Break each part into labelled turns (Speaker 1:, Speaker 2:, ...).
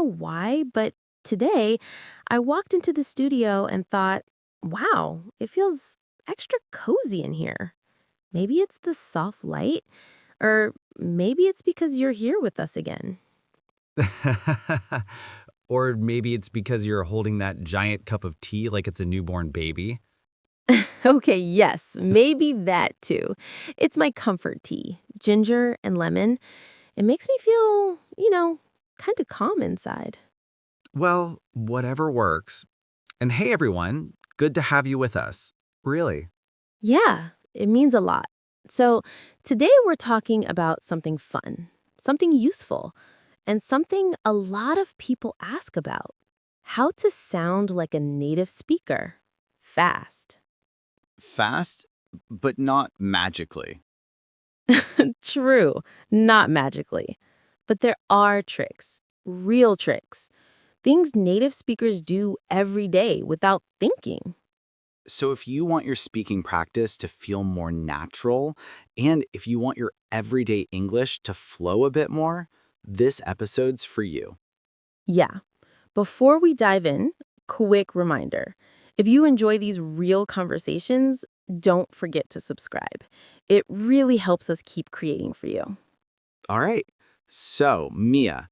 Speaker 1: why, but today I walked into the studio and thought, wow, it feels extra cozy in here. Maybe it's the soft light, or maybe it's because you're here with us again.
Speaker 2: Or maybe it's because you're holding that giant cup of tea like it's a newborn baby.
Speaker 1: Okay, yes, maybe that too. It's my comfort tea, ginger and lemon. It makes me feel, kind of calm inside.
Speaker 2: Well, whatever works. And hey, everyone, good to have you with us. Really.
Speaker 1: Yeah, it means a lot. So, today we're talking about something fun, something useful, and something a lot of people ask about: how to sound like a native speaker fast.
Speaker 3: Fast, but not magically.
Speaker 1: True, not magically. But there are tricks, real tricks, things native speakers do every day without thinking.
Speaker 3: So if you want your speaking practice to feel more natural, and if you want your everyday English to flow a bit more, this episode's for you.
Speaker 1: Yeah. Before we dive in, quick reminder. If you enjoy these real conversations, don't forget to subscribe. It really helps us keep creating for you.
Speaker 3: All right. So, Mia,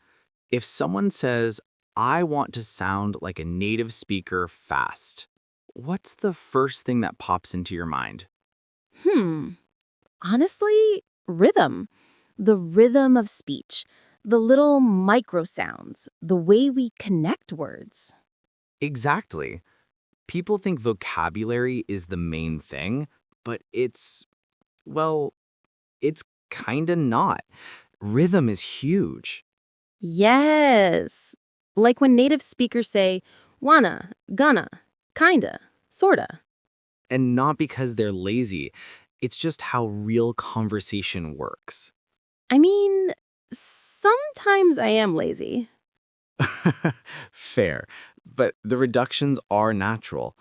Speaker 3: if someone says, I want to sound like a native speaker fast, what's the first thing that pops into your mind?
Speaker 1: Hmm. Honestly, rhythm. The rhythm of speech. The little micro sounds. The way we connect words.
Speaker 3: Exactly. People think vocabulary is the main thing, but well, it's kinda not. Rhythm is huge.
Speaker 1: Yes. Like when native speakers say, wanna, gonna, kinda, sorta.
Speaker 3: And not because they're lazy, it's just how real conversation works.
Speaker 1: I mean, sometimes I am lazy.
Speaker 3: Fair, but the reductions are natural.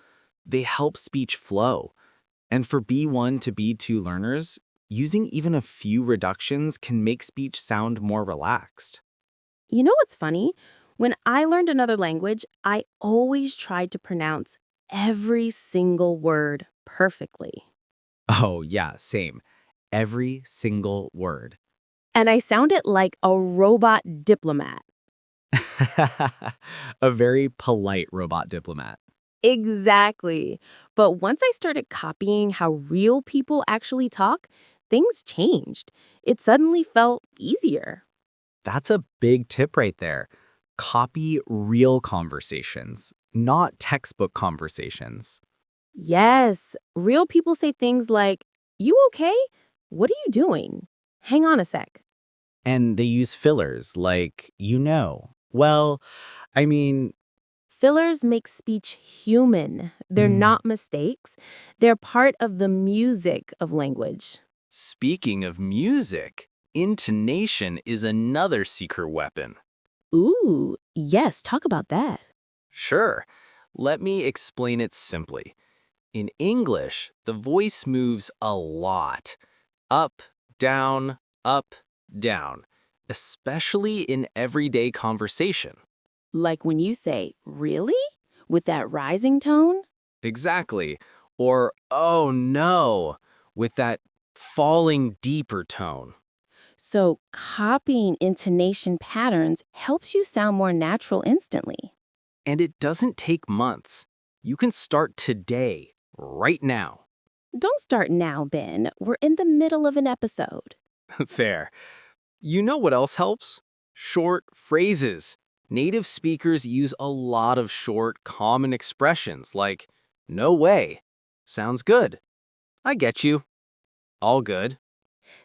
Speaker 3: They help speech flow. And for B1 to B2 learners, using even a few reductions can make speech sound more relaxed.
Speaker 1: You know what's funny? When I learned another language, I always tried to pronounce every single word perfectly.
Speaker 3: Oh, yeah, same. Every single word.
Speaker 1: And I sounded like a robot diplomat.
Speaker 3: A very polite robot diplomat.
Speaker 1: Exactly. But once I started copying how real people actually talk, things changed. It suddenly felt easier.
Speaker 3: That's a big tip right there. Copy real conversations, not textbook conversations.
Speaker 1: Yes, real people say things like, "You okay? What are you doing? Hang on a sec."
Speaker 3: And they use fillers like, Well, I mean,
Speaker 1: Fillers make speech human. They're
Speaker 3: mm,
Speaker 1: not mistakes. They're part of the music of language.
Speaker 4: Speaking of music, intonation is another secret weapon.
Speaker 1: Ooh, yes, talk about that.
Speaker 4: Sure, let me explain it simply. In English, the voice moves a lot. Up, up, down, especially in everyday conversation.
Speaker 1: Like when you say, really? With that rising tone?
Speaker 4: Exactly. Or, oh no, with that falling deeper tone.
Speaker 1: So, copying intonation patterns helps you sound more natural instantly.
Speaker 4: And it doesn't take months. You can start today, right now.
Speaker 1: Don't start now, Ben. We're in the middle of an episode.
Speaker 4: Fair. You know what else helps? Short phrases. Native speakers use a lot of short, common expressions like, no way. Sounds good. I get you. All good.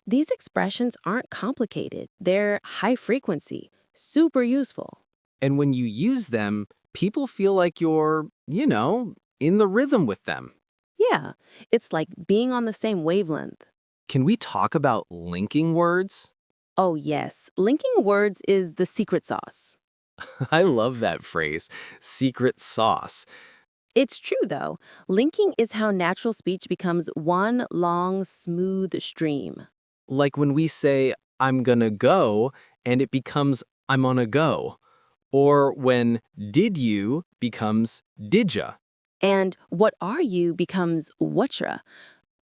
Speaker 1: These expressions aren't complicated, they're high frequency, super useful.
Speaker 4: And when you use them, people feel like you're, in the rhythm with them.
Speaker 1: Yeah, it's like being on the same wavelength.
Speaker 4: Can we talk about linking words?
Speaker 1: Oh, yes, linking words is the secret sauce.
Speaker 4: I love that phrase, secret sauce.
Speaker 1: It's true, though. Linking is how natural speech becomes one long, smooth stream.
Speaker 4: Like when we say, I'm gonna go, and it becomes, I'm on a go. Or when did you becomes didja.
Speaker 1: And what are you becomes whatcha.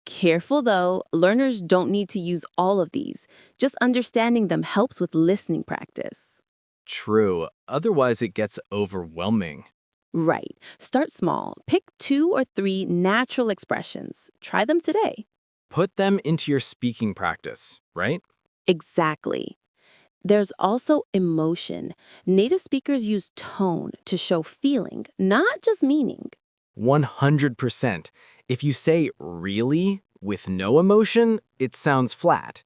Speaker 1: Careful though, learners don't need to use all of these. Just understanding them helps with listening practice.
Speaker 4: True, otherwise it gets overwhelming.
Speaker 1: Right. Start small. Pick 2 or 3 natural expressions. Try them today.
Speaker 4: Put them into your speaking practice, right?
Speaker 1: Exactly. There's also emotion. Native speakers use tone to show feeling, not just meaning.
Speaker 4: 100%. If you say really with no emotion, it sounds flat.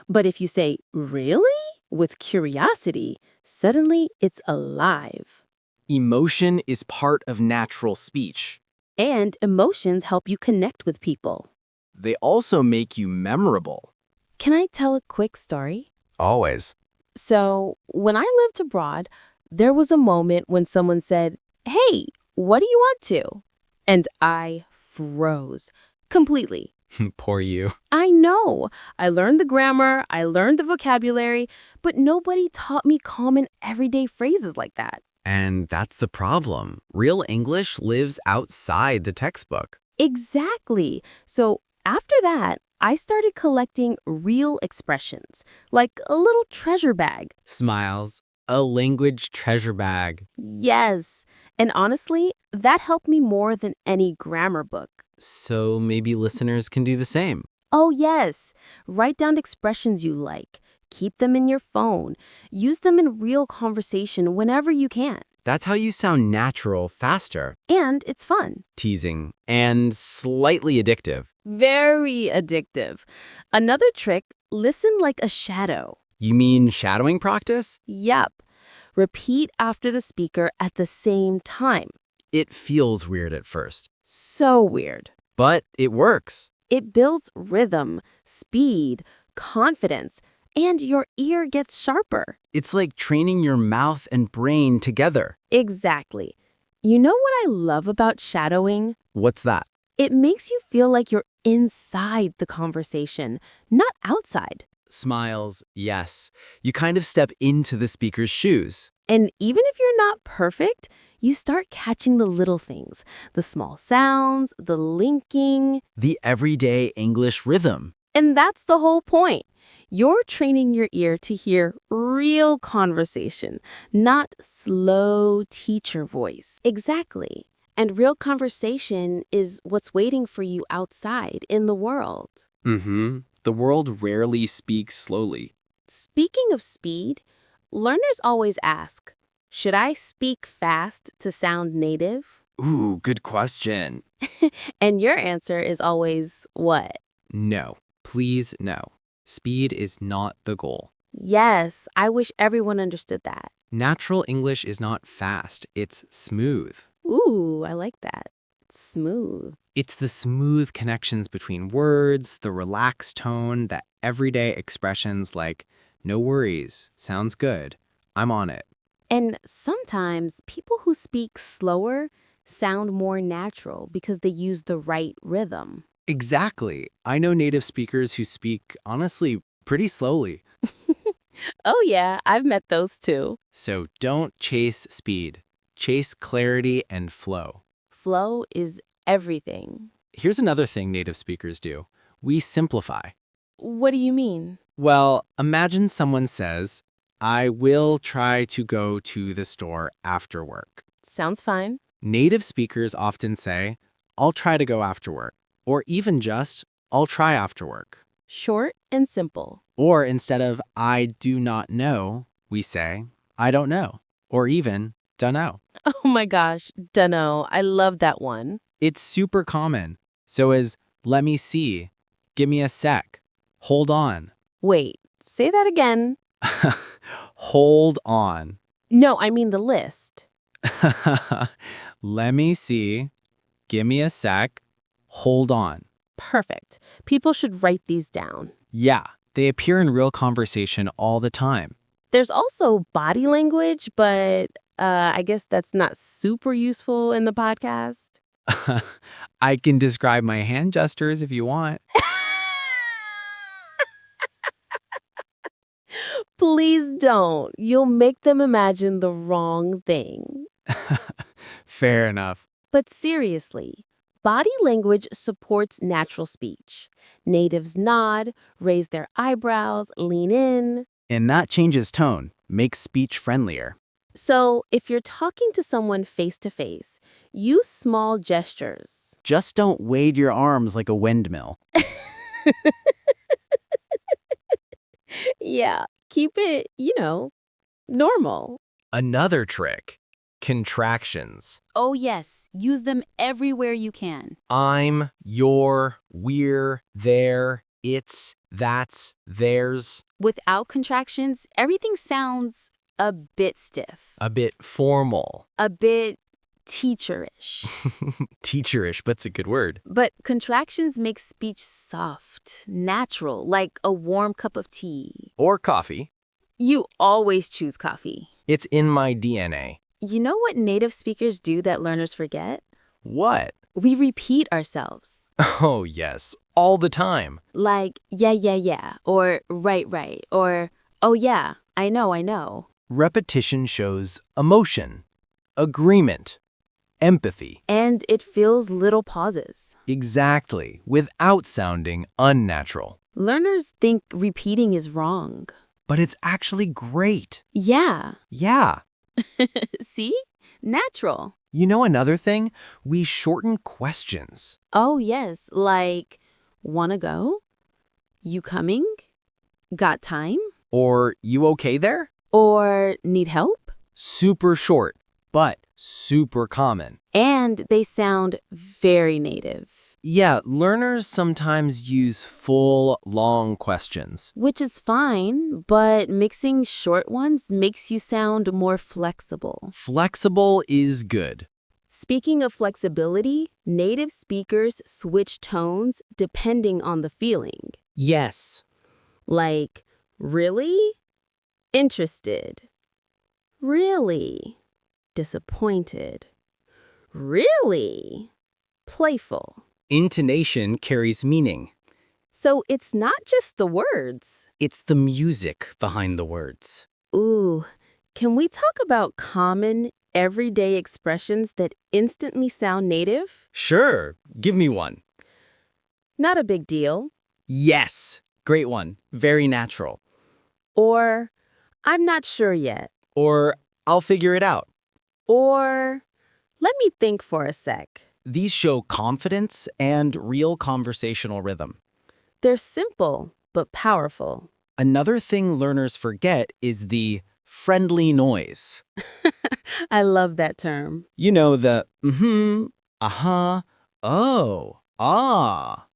Speaker 1: But if you say, really? With curiosity, suddenly it's alive.
Speaker 4: Emotion is part of natural speech.
Speaker 1: And emotions help you connect with people.
Speaker 4: They also make you memorable.
Speaker 1: Can I tell a quick story?
Speaker 2: Always.
Speaker 1: So, when I lived abroad, there was a moment when someone said, "Hey, what do you want to?" And I froze completely.
Speaker 2: Poor you.
Speaker 1: I know. I learned the grammar, I learned the vocabulary, but nobody taught me common everyday phrases like that.
Speaker 2: And that's the problem. Real English lives outside the textbook.
Speaker 1: Exactly. So after that, I started collecting real expressions, like a little treasure bag.
Speaker 2: Smiles. A language treasure bag.
Speaker 1: Yes. And honestly, that helped me more than any grammar book.
Speaker 2: So maybe listeners can do the same.
Speaker 1: Oh, yes. Write down expressions you like. Keep them in your phone. Use them in real conversation whenever you can.
Speaker 2: That's how you sound natural faster.
Speaker 1: And it's fun.
Speaker 2: Teasing. And slightly addictive.
Speaker 1: Very addictive. Another trick, listen like a shadow.
Speaker 2: You mean shadowing practice?
Speaker 1: Yep. Repeat after the speaker at the same time.
Speaker 2: It feels weird at first,
Speaker 1: So weird.
Speaker 2: but it works.
Speaker 1: It builds rhythm, speed, confidence, and your ear gets sharper.
Speaker 2: It's like training your mouth and brain together.
Speaker 1: Exactly. You know what I love about shadowing?
Speaker 2: What's that?
Speaker 1: It makes you feel like you're inside the conversation, not outside.
Speaker 2: Smiles, yes. You kind of step into the speaker's shoes.
Speaker 1: And even if you're not perfect, you start catching the little things, the small sounds, the linking.
Speaker 2: The everyday English rhythm.
Speaker 1: And that's the whole point. You're training your ear to hear real conversation, not slow teacher voice. Exactly. And real conversation is what's waiting for you outside in the world.
Speaker 4: The world rarely speaks slowly.
Speaker 1: Speaking of speed, learners always ask, should I speak fast to sound native?
Speaker 4: Ooh, good question.
Speaker 1: And your answer is always what?
Speaker 3: No, please no. Speed is not the goal.
Speaker 1: Yes, I wish everyone understood that.
Speaker 3: Natural English is not fast, it's smooth.
Speaker 1: Ooh, I like that. Smooth.
Speaker 3: It's the smooth connections between words, the relaxed tone, the everyday expressions like, no worries, sounds good, I'm on it.
Speaker 1: And sometimes people who speak slower sound more natural because they use the right rhythm.
Speaker 3: Exactly. I know native speakers who speak, honestly, pretty slowly.
Speaker 1: Oh yeah, I've met those too.
Speaker 3: So don't chase speed. Chase clarity and flow.
Speaker 1: Flow is everything.
Speaker 3: Here's another thing native speakers do. We simplify.
Speaker 1: What do you mean?
Speaker 3: Well, imagine someone says, I will try to go to the store after work.
Speaker 1: Sounds fine.
Speaker 3: Native speakers often say, I'll try to go after work, or even just, I'll try after work.
Speaker 1: Short and simple.
Speaker 3: Or instead of, I do not know, we say, I don't know, or even, dunno.
Speaker 1: Oh my gosh, dunno. I love that one.
Speaker 3: It's super common. So is, let me see, give me a sec, hold on.
Speaker 1: Wait, say that again.
Speaker 3: Hold on.
Speaker 1: No, I mean the list.
Speaker 3: Let me see, give me a sec, hold on.
Speaker 1: Perfect. People should write these down.
Speaker 3: Yeah, they appear in real conversation all the time.
Speaker 1: There's also body language, but I guess that's not super useful in the podcast.
Speaker 3: I can describe my hand gestures if you want.
Speaker 1: Please don't. You'll make them imagine the wrong thing.
Speaker 3: Fair enough.
Speaker 1: But seriously, body language supports natural speech. Natives nod, raise their eyebrows, lean in.
Speaker 3: And that changes tone, makes speech friendlier.
Speaker 1: So if you're talking to someone face to face, use small gestures.
Speaker 3: Just don't wave your arms like a windmill.
Speaker 1: Yeah, keep it, normal.
Speaker 4: Another trick, contractions.
Speaker 5: Oh, yes. Use them everywhere you can.
Speaker 4: I'm, your, we're, their, it's, that's, theirs.
Speaker 5: Without contractions, everything sounds a bit stiff,
Speaker 4: A bit formal.
Speaker 5: a bit teacherish.
Speaker 4: Teacherish, but's a good word.
Speaker 5: But contractions make speech soft, natural, like a warm cup of tea.
Speaker 4: Or coffee.
Speaker 5: You always choose coffee.
Speaker 4: It's in my DNA.
Speaker 5: You know what native speakers do that learners forget?
Speaker 4: What?
Speaker 5: We repeat ourselves.
Speaker 4: Oh, yes. All the time.
Speaker 5: Like, yeah, or right, or, oh yeah, I know.
Speaker 4: Repetition shows emotion, agreement, empathy.
Speaker 5: And it fills little pauses.
Speaker 4: Exactly, without sounding unnatural.
Speaker 5: Learners think repeating is wrong.
Speaker 4: But it's actually great.
Speaker 5: Yeah.
Speaker 4: Yeah.
Speaker 5: See? Natural.
Speaker 4: You know another thing? We shorten questions.
Speaker 5: Oh, yes. Like, wanna go? You coming? Got time?
Speaker 4: Or, you okay there?
Speaker 5: Or need help?
Speaker 4: Super short, but super common.
Speaker 5: And they sound very native.
Speaker 4: Yeah, learners sometimes use full, long questions.
Speaker 5: Which is fine, but mixing short ones makes you sound more flexible.
Speaker 4: Flexible is good.
Speaker 1: Speaking of flexibility, native speakers switch tones depending on the feeling.
Speaker 4: Yes.
Speaker 1: Like, really? Interested. Really? Disappointed. Really? Playful.
Speaker 4: Intonation carries meaning.
Speaker 1: So it's not just the words.
Speaker 4: It's the music behind the words.
Speaker 1: Ooh, can we talk about common, everyday expressions that instantly sound native?
Speaker 4: Sure, give me one.
Speaker 1: Not a big deal.
Speaker 3: Yes. Great one. Very natural.
Speaker 1: Or, I'm not sure yet.
Speaker 4: Or, I'll figure it out.
Speaker 1: Or, let me think for a sec.
Speaker 3: These show confidence and real conversational rhythm.
Speaker 1: They're simple, but powerful.
Speaker 3: Another thing learners forget is the friendly noise.
Speaker 1: I love that term.
Speaker 3: You know, the uh-huh, oh, ah,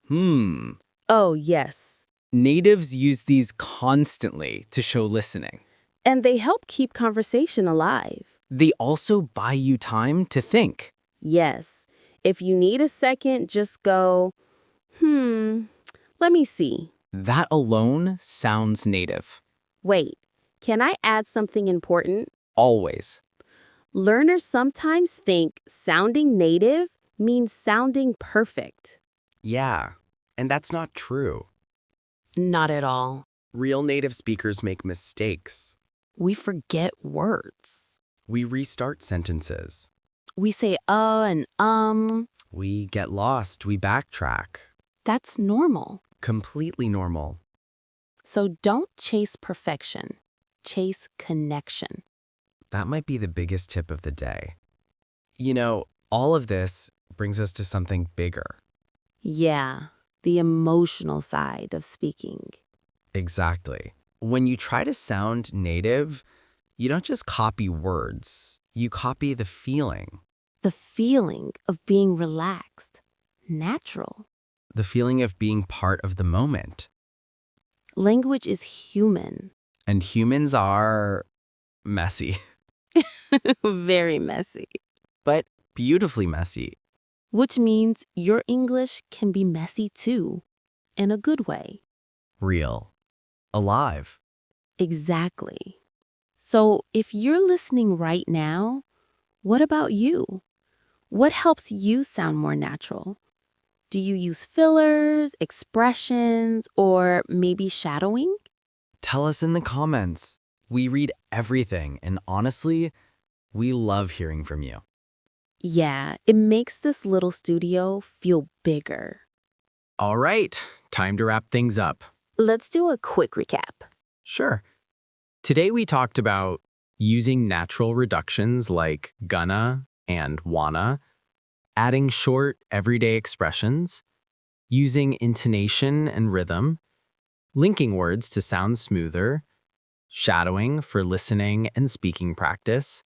Speaker 1: Oh, yes.
Speaker 3: Natives use these constantly to show listening.
Speaker 1: And they help keep conversation alive.
Speaker 3: They also buy you time to think.
Speaker 1: Yes. If you need a second, just go, let me see.
Speaker 3: That alone sounds native.
Speaker 1: Wait, can I add something important?
Speaker 3: Always.
Speaker 1: Learners sometimes think sounding native means sounding perfect.
Speaker 2: Yeah, and that's not true.
Speaker 6: Not at all.
Speaker 2: Real native speakers make mistakes.
Speaker 6: We forget words.
Speaker 2: We restart sentences.
Speaker 6: We say and
Speaker 2: We get lost. We backtrack.
Speaker 6: That's normal.
Speaker 2: Completely normal.
Speaker 6: So don't chase perfection. Chase connection.
Speaker 2: That might be the biggest tip of the day. You know, all of this brings us to something bigger.
Speaker 6: Yeah, the emotional side of speaking.
Speaker 2: Exactly. When you try to sound native, you don't just copy words. You copy the feeling.
Speaker 6: The feeling of being relaxed, natural.
Speaker 2: The feeling of being part of the moment.
Speaker 6: Language is human.
Speaker 2: And humans are messy,
Speaker 6: Very messy.
Speaker 2: but beautifully messy.
Speaker 6: Which means your English can be messy too, in a good way.
Speaker 2: Real. Alive.
Speaker 6: Exactly. So if you're listening right now, what about you? What helps you sound more natural? Do you use fillers, expressions, or maybe shadowing?
Speaker 2: Tell us in the comments. We read everything, and honestly, we love hearing from you.
Speaker 6: Yeah, it makes this little studio feel bigger.
Speaker 4: All right, time to wrap things up.
Speaker 5: Let's do a quick recap.
Speaker 4: Sure. Today we talked about using natural reductions like gonna and wanna, adding short, everyday expressions, using intonation and rhythm, linking words to sound smoother, shadowing for listening and speaking practice,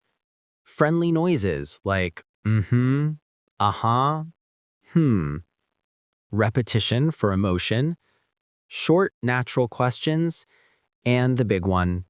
Speaker 4: friendly noises like mm-hmm, uh-huh, repetition for emotion, short, natural questions, and the big one,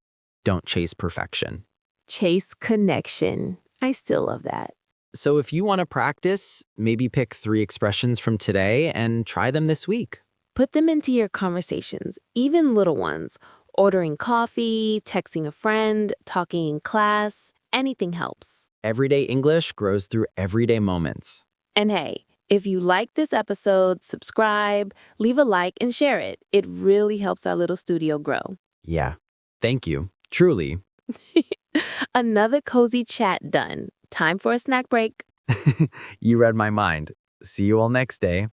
Speaker 4: don't chase perfection.
Speaker 5: Chase connection. I still love that.
Speaker 4: So if you want to practice, maybe pick 3 expressions from today and try them this week.
Speaker 5: Put them into your conversations, even little ones. Ordering coffee, texting a friend, talking in class, anything helps.
Speaker 4: Everyday English grows through everyday moments.
Speaker 5: And hey, if you like this episode, subscribe, leave a like, and share it. It really helps our little studio grow.
Speaker 4: Yeah. Thank you. Truly.
Speaker 5: Another cozy chat done. Time for a snack break.
Speaker 4: You read my mind. See you all next day.